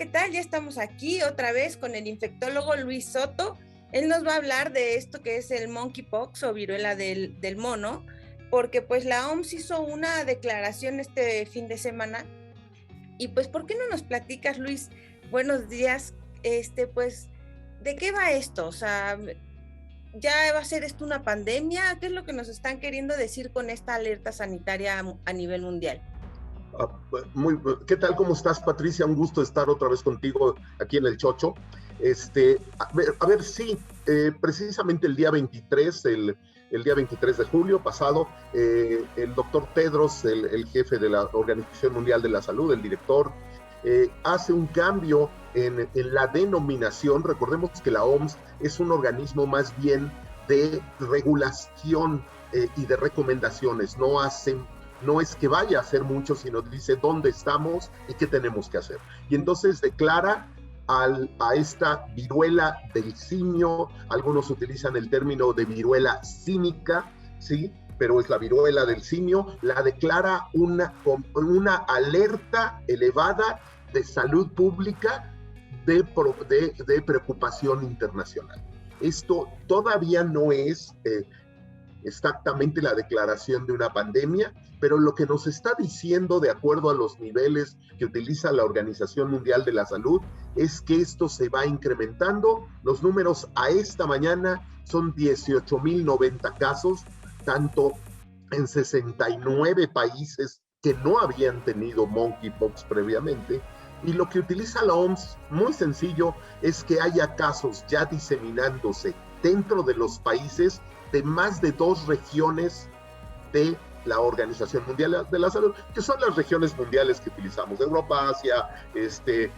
¿qué tal? Ya estamos aquí otra vez con el infectólogo Luis Soto. Él nos va a hablar de esto que es el monkeypox o viruela del mono, porque pues la OMS hizo una declaración este fin de semana. Y pues, ¿por qué no nos platicas, Luis? Buenos días, pues, ¿de qué va esto? O sea, ¿ya va a ser esto una pandemia? ¿Qué es lo que nos están queriendo decir con esta alerta sanitaria a nivel mundial? ¿Qué tal? ¿Cómo estás, Patricia? Un gusto estar otra vez contigo aquí en el Chocho. Sí, precisamente el día 23, el día 23 de julio pasado, el doctor Tedros, el jefe de la Organización Mundial de la Salud, el director, hace un cambio en la denominación. Recordemos que la OMS es un organismo más bien de regulación y de recomendaciones, no es que vaya a hacer mucho, sino dice dónde estamos y qué tenemos que hacer. Y entonces declara a esta viruela del simio, algunos utilizan el término de viruela símica, ¿sí? Pero es la viruela del simio, la declara una alerta elevada de salud pública de preocupación internacional. Esto todavía no es exactamente la declaración de una pandemia, pero lo que nos está diciendo, de acuerdo a los niveles que utiliza la Organización Mundial de la Salud, es que esto se va incrementando. Los números a esta mañana son 18,090 casos, tanto en 69 países que no habían tenido monkeypox previamente. Y lo que utiliza la OMS, muy sencillo, es que haya casos ya diseminándose dentro de los países de más de 2 regiones de la Organización Mundial de la Salud, que son las regiones mundiales que utilizamos: Europa, Asia,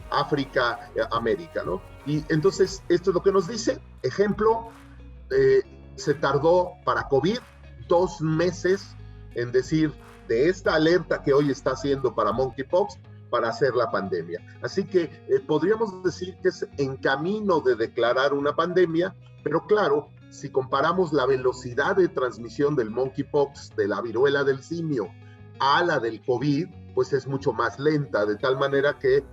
África, América, ¿no? Y entonces esto es lo que nos dice. Ejemplo, se tardó para COVID 2 meses en decir de esta alerta que hoy está haciendo para monkeypox, para hacer la pandemia. Así que podríamos decir que es en camino de declarar una pandemia, pero claro, si comparamos la velocidad de transmisión del monkeypox, de la viruela del simio, a la del COVID, pues es mucho más lenta, de tal manera que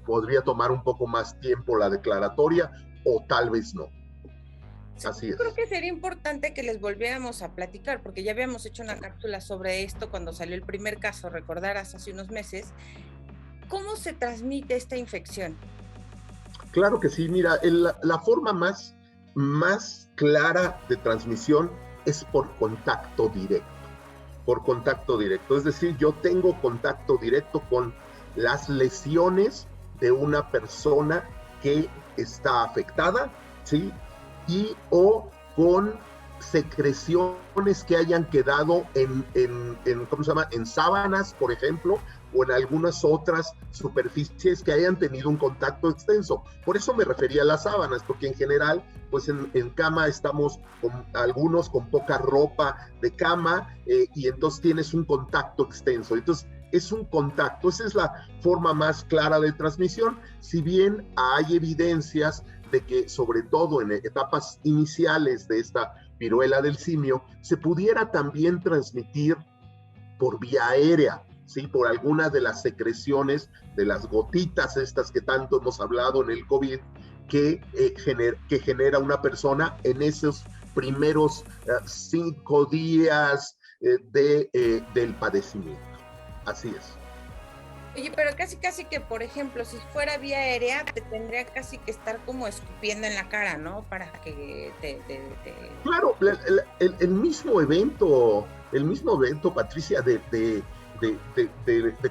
podría tomar un poco más tiempo la declaratoria, o tal vez no. Así es. Yo creo que sería importante que les volviéramos a platicar, porque ya habíamos hecho una cápsula sobre esto cuando salió el primer caso, recordarás, hace unos meses. ¿Cómo se transmite esta infección? Claro que sí, mira, la forma más clara de transmisión es por contacto directo. Por contacto directo, es decir, yo tengo contacto directo con las lesiones de una persona que está afectada, ¿sí? Y o con secreciones que hayan quedado ¿cómo se llama? En sábanas, por ejemplo, o en algunas otras superficies que hayan tenido un contacto extenso. Por eso me refería a las sábanas, porque en general, pues en cama estamos algunos con poca ropa de cama, y entonces tienes un contacto extenso. Entonces es un contacto, esa es la forma más clara de transmisión, si bien hay evidencias de que, sobre todo en etapas iniciales de esta viruela del simio, se pudiera también transmitir por vía aérea, ¿sí? Por alguna de las secreciones de las gotitas estas que tanto hemos hablado en el COVID, que genera una persona en esos primeros 5 días del padecimiento. Así es. Oye, pero casi que, por ejemplo, si fuera vía aérea, te tendría casi que estar como escupiendo en la cara, ¿no? Para que Claro, el mismo evento, Patricia, de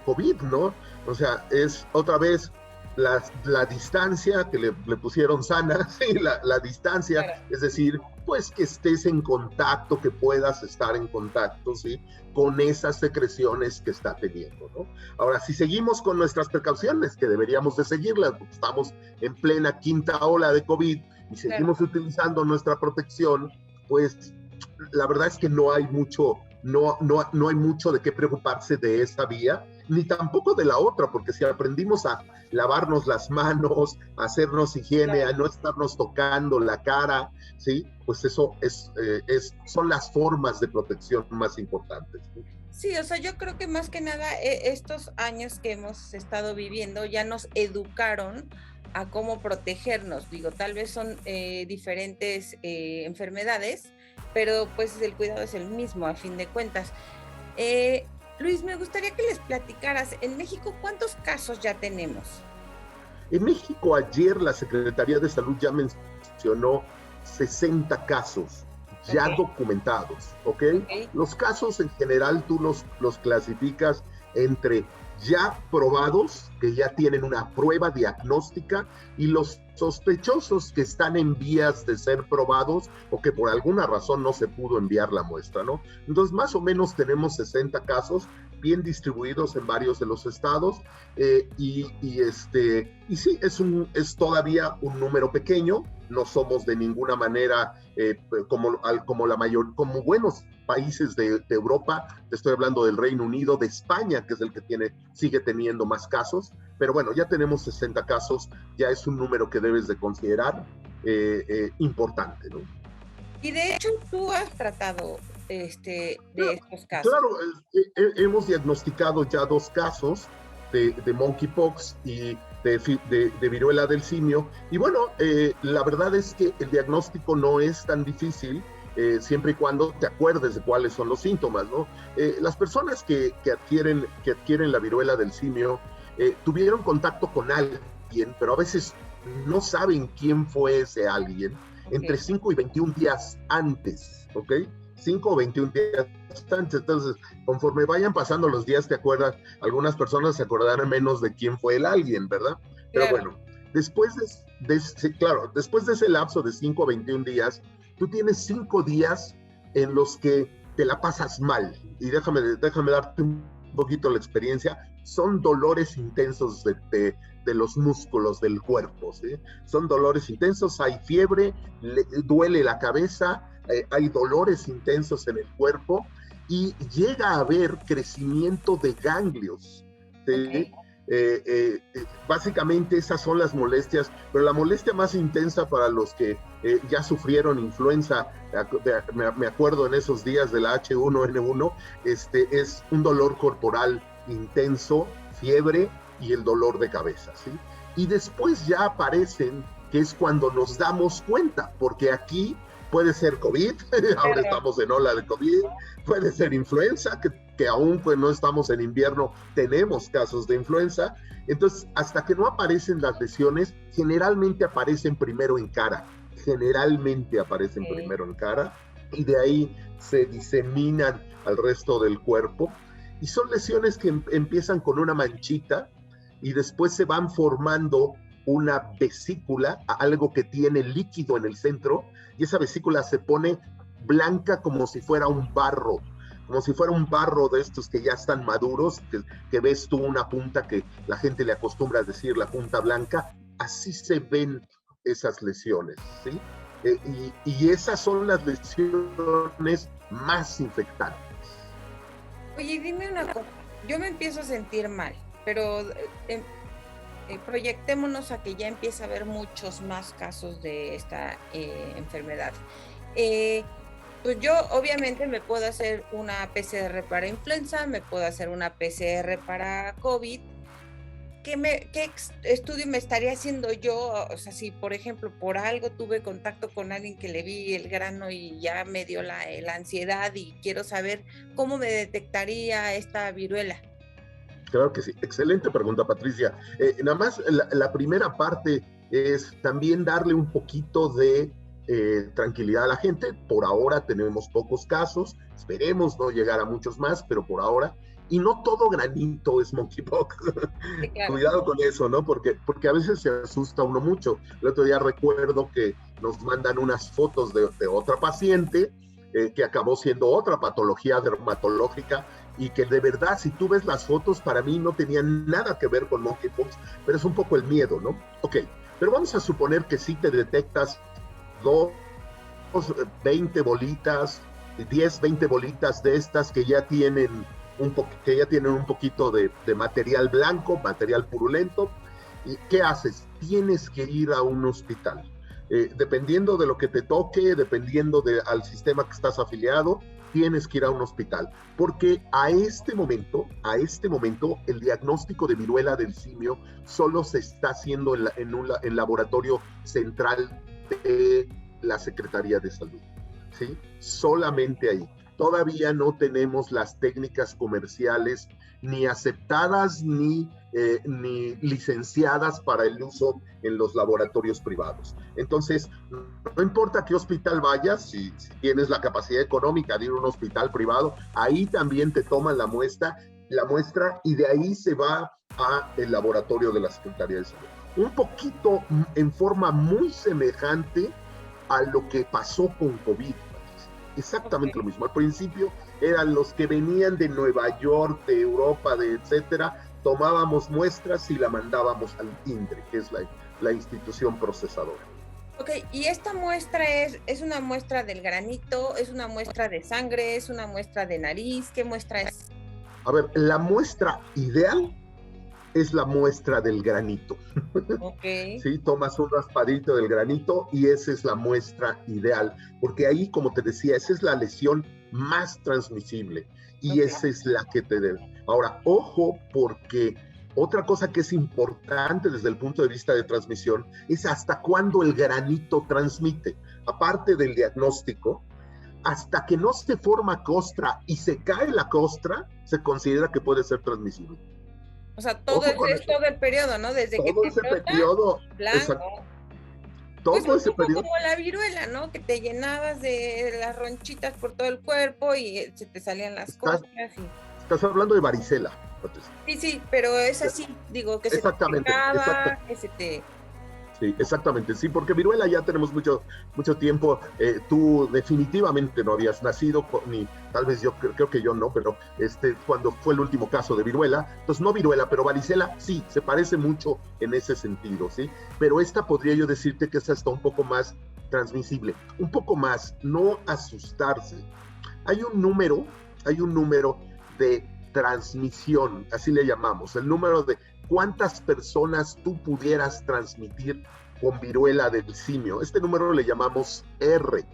COVID, ¿no? O sea, es otra vez la distancia que le pusieron sana, ¿sí? La distancia, claro. Es decir, pues que estés en contacto, que puedas estar en contacto, ¿sí? Con esas secreciones que está teniendo, ¿no? Ahora, si seguimos con nuestras precauciones, que deberíamos de seguirlas, porque estamos en plena 5ª ola de COVID y seguimos utilizando nuestra protección, pues la verdad es que no hay mucho no hay mucho de qué preocuparse de esta vía, ni tampoco de la otra, porque si aprendimos a lavarnos las manos, a hacernos higiene, a no estarnos tocando la cara, ¿sí? Pues eso son las formas de protección más importantes, ¿sí? Sí, o sea, yo creo que más que nada estos años que hemos estado viviendo ya nos educaron a cómo protegernos. Digo, tal vez son diferentes enfermedades, pero pues el cuidado es el mismo a fin de cuentas. Luis, me gustaría que les platicaras, en México, ¿cuántos casos ya tenemos? En México ayer la Secretaría de Salud ya mencionó 60 casos ya documentados, ¿ok? Los casos en general tú los clasificas entre ya probados, que ya tienen una prueba diagnóstica, y los sospechosos que están en vías de ser probados o que por alguna razón no se pudo enviar la muestra, ¿no? Entonces, más o menos tenemos 60 casos bien distribuidos en varios de los estados, y sí, es todavía un número pequeño. No somos de ninguna manera como buenos países de Europa. Te estoy hablando del Reino Unido, de España, que es el que sigue teniendo más casos, pero bueno, ya tenemos 60 casos, ya es un número que debes de considerar importante, ¿no? Y de hecho tú has tratado de estos casos. Claro, hemos diagnosticado ya 2 casos de monkeypox y de viruela del simio, y bueno, la verdad es que el diagnóstico no es tan difícil, siempre y cuando te acuerdes de cuáles son los síntomas, ¿no? Las personas que adquieren la viruela del simio tuvieron contacto con alguien, pero a veces no saben quién fue ese alguien, entre 5 y 21 días antes, ¿ok? 5 o 21 días antes. Entonces, conforme vayan pasando los días, te acuerdas, algunas personas se acordarán menos de quién fue el alguien, ¿verdad? Pero bueno, después después de ese lapso de 5 a 21 días, tú tienes 5 días en los que te la pasas mal. Y déjame darte un poquito la experiencia. Son dolores intensos de los músculos del cuerpo, ¿sí? Son dolores intensos, hay fiebre, duele la cabeza, hay dolores intensos en el cuerpo y llega a haber crecimiento de ganglios, ¿sí? Básicamente esas son las molestias, pero la molestia más intensa para los que ya sufrieron influenza, me acuerdo en esos días de la H1N1, es un dolor corporal intenso, fiebre y el dolor de cabeza, ¿sí? Y después ya aparecen, que es cuando nos damos cuenta, porque aquí puede ser COVID, ahora estamos en ola de COVID, puede ser influenza, que aún pues no estamos en invierno, tenemos casos de influenza. Entonces, hasta que no aparecen las lesiones, generalmente aparecen primero en cara, y de ahí se diseminan al resto del cuerpo, y son lesiones que empiezan con una manchita, y después se van formando una vesícula, algo que tiene líquido en el centro, y esa vesícula se pone blanca como si fuera un barro de estos que ya están maduros, que ves tú una punta que la gente le acostumbra a decir la punta blanca. Así se ven esas lesiones, ¿sí? Y esas son las lesiones más infectantes. Oye, dime una cosa, yo me empiezo a sentir mal, pero proyectémonos a que ya empieza a haber muchos más casos de esta enfermedad. Pues yo obviamente me puedo hacer una PCR para influenza, me puedo hacer una PCR para COVID. ¿Qué estudio me estaría haciendo yo? O sea, si por ejemplo por algo tuve contacto con alguien que le vi el grano y ya me dio la ansiedad y quiero saber cómo me detectaría esta viruela. Claro que sí, excelente pregunta, Patricia. Nada más la primera parte es también darle un poquito de tranquilidad a la gente. Por ahora tenemos pocos casos, esperemos no llegar a muchos más, pero por ahora, y no todo granito es monkeypox. Sí, claro. Cuidado con eso, ¿no? Porque a veces se asusta uno mucho. El otro día recuerdo que nos mandan unas fotos de otra paciente que acabó siendo otra patología dermatológica, y que de verdad, si tú ves las fotos, para mí no tenían nada que ver con monkeypox, pero es un poco el miedo, ¿no? Ok, pero vamos a suponer que sí te detectas 20 bolitas 10, 20 bolitas de estas que ya tienen un poquito de material blanco, material purulento. ¿Y qué haces? Tienes que ir a un hospital. Dependiendo de lo que te toque, dependiendo al sistema que estás afiliado, tienes que ir a un hospital, porque a este momento, el diagnóstico de viruela del simio solo se está haciendo en el laboratorio central de la Secretaría de Salud, ¿sí? Solamente ahí. Todavía no tenemos las técnicas comerciales ni aceptadas ni licenciadas para el uso en los laboratorios privados. Entonces, no importa qué hospital vayas, si tienes la capacidad económica de ir a un hospital privado, ahí también te toman la muestra y de ahí se va a el laboratorio de la Secretaría de Salud. Un poquito en forma muy semejante a lo que pasó con COVID. Exactamente lo mismo. Al principio eran los que venían de Nueva York, de Europa, de etcétera, tomábamos muestras y la mandábamos al INDRE, que es la institución procesadora. Ok, y esta muestra es una muestra del granito, es una muestra de sangre, es una muestra de nariz, ¿qué muestra es? A ver, la muestra ideal es la muestra del granito. Ok. Sí, tomas un raspadito del granito y esa es la muestra ideal, porque ahí, como te decía, esa es la lesión más transmisible y esa es la que te debe. Ahora, ojo, porque otra cosa que es importante desde el punto de vista de transmisión es hasta cuándo el granito transmite. Aparte del diagnóstico, hasta que no se forma costra y se cae la costra, se considera que puede ser transmisible. O sea, todo el periodo, ¿no? Desde todo que te ese brota, periodo, blanco. Todo pues ese periodo. Como la viruela, ¿no? Que te llenabas de las ronchitas por todo el cuerpo y se te salían las costras. Estás hablando de varicela, Patricia. Sí, pero es así, digo, que se te picaba, que se te... Sí, exactamente, sí, porque viruela ya tenemos mucho tiempo. Tú definitivamente no habías nacido, ni tal vez yo creo que yo no, pero cuando fue el último caso de viruela, entonces no viruela, pero varicela sí, se parece mucho en ese sentido, ¿sí? Pero esta podría yo decirte que es hasta un poco más transmisible, un poco más, no asustarse. Hay un número de transmisión, así le llamamos, el número de cuántas personas tú pudieras transmitir con viruela del simio. Este número le llamamos R.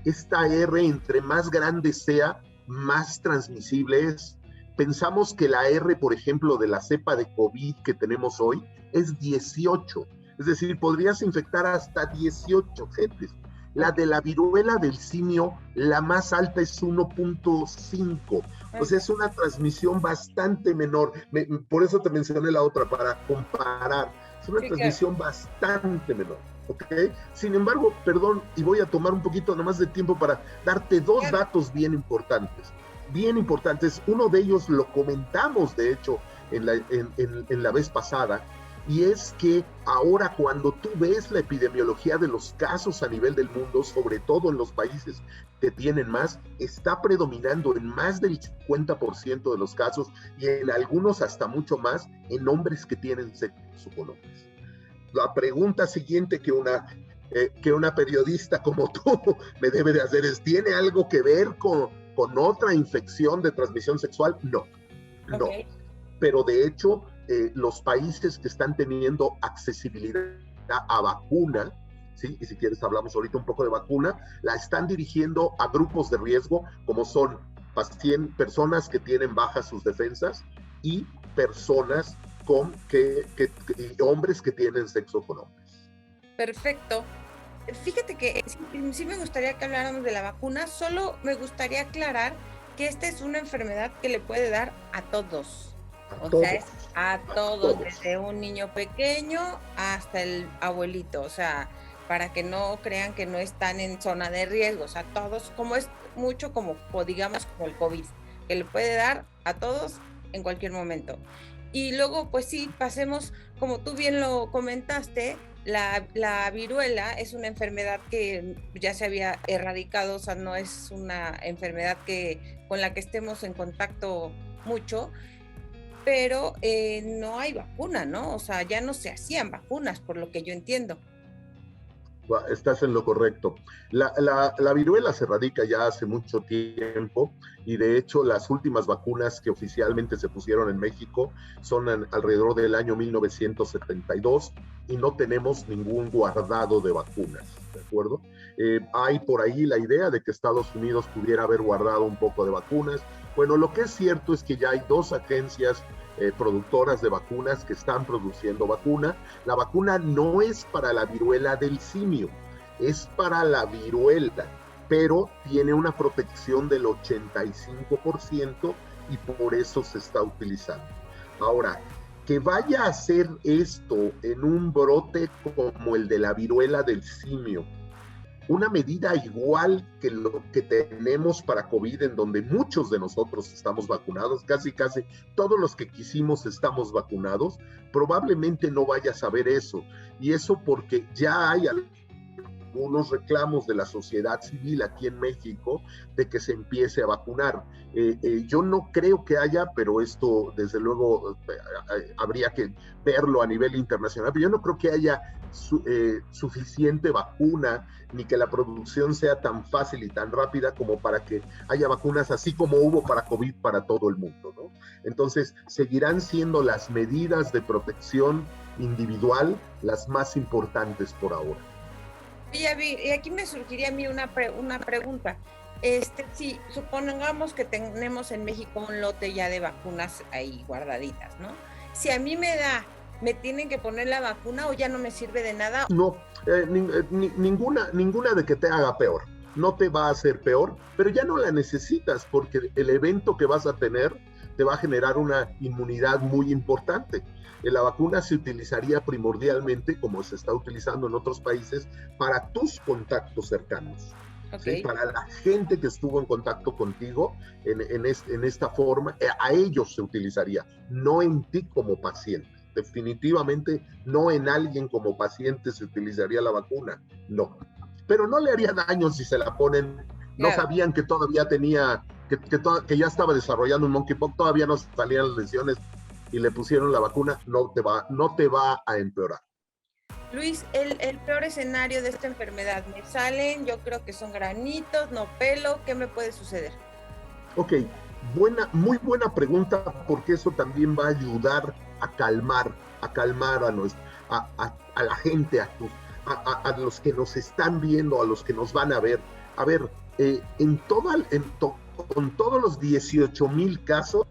Esta R, entre más grande sea, más transmisible es. Pensamos que la R, por ejemplo, de la cepa de COVID que tenemos hoy, es 18. Es decir, podrías infectar hasta 18 gentes. La de la viruela del simio, la más alta es 1.5. O sea, es una transmisión bastante menor. Por eso te mencioné la otra, para comparar. Es una transmisión bastante menor, ¿ok? Sin embargo, perdón, y voy a tomar un poquito nomás de tiempo para darte dos datos bien importantes. Bien importantes. Uno de ellos lo comentamos, de hecho, en la vez pasada, y es que ahora cuando tú ves la epidemiología de los casos a nivel del mundo, sobre todo en los países que tienen más, está predominando en más del 50% de los casos y en algunos hasta mucho más en hombres que tienen sexo con hombres. La pregunta siguiente que una periodista como tú me debe de hacer es, ¿tiene algo que ver con otra infección de transmisión sexual? No. Pero de hecho, los países que están teniendo accesibilidad a vacuna, ¿sí? Y si quieres hablamos ahorita un poco de vacuna, la están dirigiendo a grupos de riesgo, como son personas que tienen bajas sus defensas y personas hombres que tienen sexo con hombres. Perfecto. Fíjate que sí me gustaría que habláramos de la vacuna, solo me gustaría aclarar que esta es una enfermedad que le puede dar a todos. Sea, es a todos, desde un niño pequeño hasta el abuelito, o sea, para que no crean que no están en zona de riesgo, o sea, todos, como es mucho como digamos como el COVID, que le puede dar a todos en cualquier momento. Y luego, pues sí, pasemos, como tú bien lo comentaste, la viruela es una enfermedad que ya se había erradicado, o sea, no es una enfermedad con la que estemos en contacto mucho, pero no hay vacuna, ¿no? O sea, ya no se hacían vacunas, por lo que yo entiendo. Estás en lo correcto. La viruela se erradica ya hace mucho tiempo y de hecho las últimas vacunas que oficialmente se pusieron en México son alrededor del año 1972 y no tenemos ningún guardado de vacunas, ¿de acuerdo? Hay por ahí la idea de que Estados Unidos pudiera haber guardado un poco de vacunas. Bueno, lo que es cierto es que ya hay dos agencias productoras de vacunas que están produciendo vacuna. La vacuna no es para la viruela del simio, es para la viruela, pero tiene una protección del 85% y por eso se está utilizando. Ahora, que vaya a hacer esto en un brote como el de la viruela del simio, una medida igual que lo que tenemos para COVID, en donde muchos de nosotros estamos vacunados, casi todos los que quisimos estamos vacunados, probablemente no vayas a ver eso. Y eso porque ya hay algunos reclamos de la sociedad civil aquí en México de que se empiece a vacunar. Yo no creo que haya, pero esto desde luego habría que verlo a nivel internacional, pero yo no creo que haya suficiente vacuna ni que la producción sea tan fácil y tan rápida como para que haya vacunas así como hubo para COVID para todo el mundo, ¿no? Entonces seguirán siendo las medidas de protección individual las más importantes por ahora. Y aquí me surgiría a mí una pregunta. Si supongamos que tenemos en México un lote ya de vacunas ahí guardaditas, ¿no? Si a mí me tienen que poner la vacuna o ya no me sirve de nada. No, ninguna de que te haga peor. No te va a hacer peor, pero ya no la necesitas porque el evento que vas a tener te va a generar una inmunidad muy importante. La vacuna se utilizaría primordialmente, como se está utilizando en otros países, para tus contactos cercanos. Okay. ¿Sí? Para la gente que estuvo en contacto contigo en esta forma, a ellos se utilizaría, no en ti como paciente. Definitivamente no en alguien como paciente se utilizaría la vacuna, no. Pero no le haría daño si se la ponen. No claro. Sabían que todavía tenía, que ya estaba desarrollando un monkeypox, todavía no salían las lesiones y le pusieron la vacuna, no te va a empeorar. Luis, el peor escenario de esta enfermedad, me salen, yo creo que son granitos, no pelo, ¿qué me puede suceder? Ok, muy buena pregunta, porque eso también va a ayudar a calmar a la gente, a los que nos están viendo, a los que nos van a ver. A ver, con todos los 18,000 casos,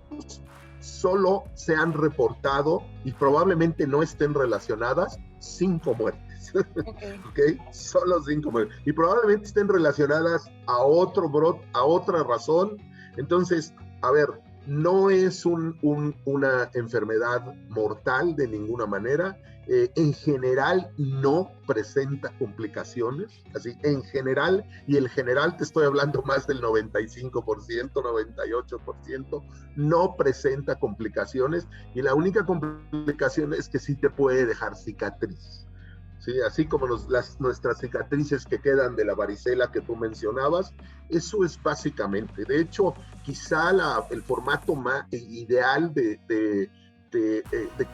solo se han reportado, y probablemente no estén relacionadas, 5 muertes. Okay. Solo 5 muertes. Y probablemente estén relacionadas a otro brote, a otra razón. Entonces, a ver, no es una enfermedad mortal de ninguna manera. En general no presenta complicaciones, así en general, y el general te estoy hablando más del 95%, 98%, no presenta complicaciones, y la única complicación es que sí te puede dejar cicatriz. Sí, así como nuestras cicatrices que quedan de la varicela que tú mencionabas, eso es básicamente. De hecho, quizá el formato más ideal de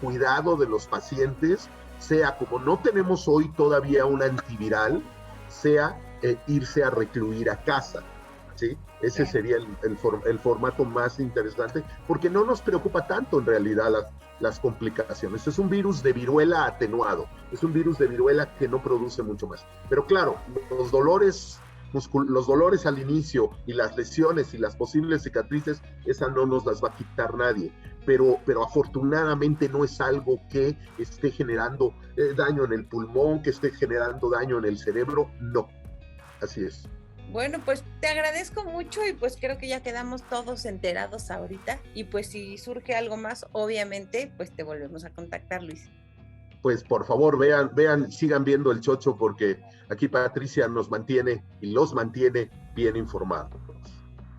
cuidado de los pacientes sea, como no tenemos hoy todavía un antiviral, sea irse a recluir a casa, ¿sí? Ese sería el formato más interesante, porque no nos preocupa tanto en realidad las complicaciones. Es un virus de viruela atenuado, es un virus de viruela que no produce mucho más. Pero claro, los dolores al inicio y las lesiones y las posibles cicatrices, esa no nos las va a quitar nadie. Pero afortunadamente no es algo que esté generando daño en el pulmón, que esté generando daño en el cerebro, no. Así es. Bueno, pues te agradezco mucho y pues creo que ya quedamos todos enterados ahorita, y pues si surge algo más, obviamente, pues te volvemos a contactar, Luis. Pues por favor, vean, sigan viendo El Chocho, porque aquí Patricia nos mantiene y los mantiene bien informados.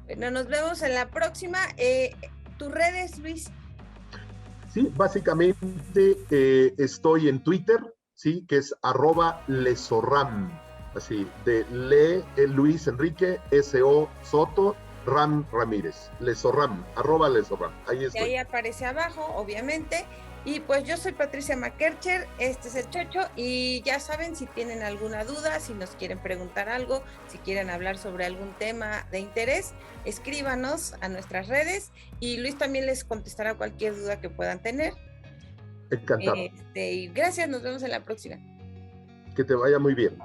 Bueno, nos vemos en la próxima. ¿Tus redes, Luis? Sí, básicamente estoy en Twitter, sí, que es @lesorram, así, de Luis Enrique, S.O. Soto, Ram Ramírez, Lesorram, @Lesorram. Ahí Y estoy. ahí aparece abajo, obviamente. Y pues yo soy Patricia McKercher, este es el Chocho, y ya saben, si tienen alguna duda, si nos quieren preguntar algo, si quieren hablar sobre algún tema de interés, escríbanos a nuestras redes y Luis también les contestará cualquier duda que puedan tener. Encantado. Y gracias, nos vemos en la próxima. Que te vaya muy bien.